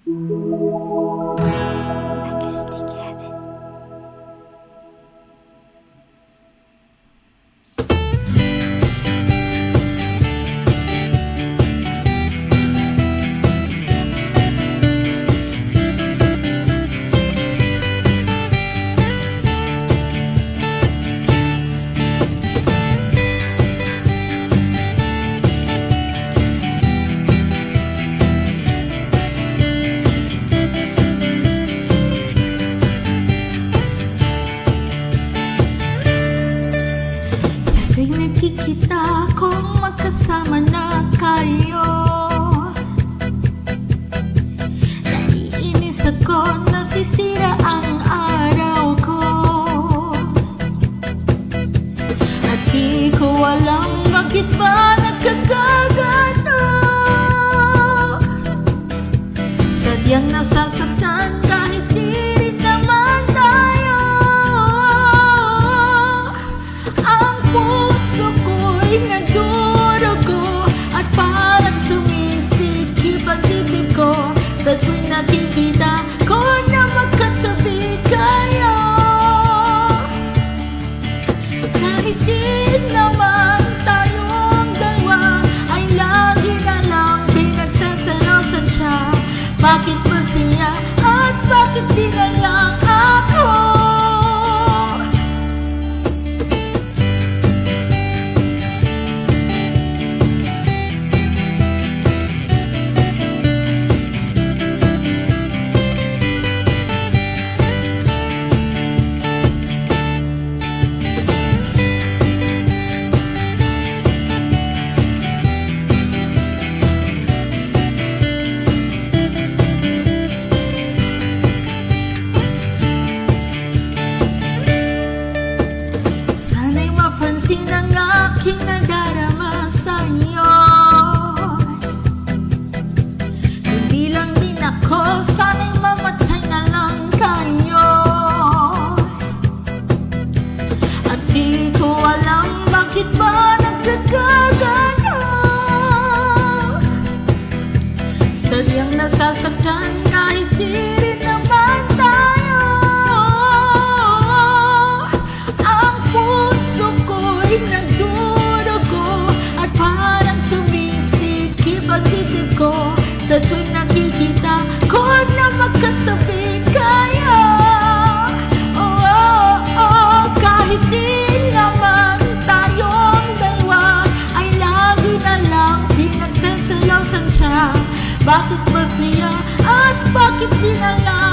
Acoustic Heaven. Tuwing nagkikita kung magkasama na kayo, naiinis ako, nasisira ang araw ko. At di ko alam bakit ba nagkagaganto. Sadyang nasasaktan kahit di rin naman tayo. Ang puso ko'y nagdurugo at parang sumisikip ang dibdib ko sa tuwing nakikita ko na magkatabi kayo. Kahit di naman tayong dalawa ay lagi na lang pinagsasalosan siya. Bakit ba siya at bakit di na lang ako? Sana'y mapansin ang aking nadarama sa'yo. Hindi lang din ako, sana'y mamatay na lang kayo. At di ko alam bakit ba nagkagaganto. Sadyang nasasaktan kahit di rin naman tayo. Ang puso ko'y nagdurugo at parang sumisikip ang dibdib ko sa tuwing nakikita ko na magkatabi kayo. Kahit di naman tayong dalawa ay lagi na lang pinagsasalosan siya. Bakit ba siya at bakit di na lang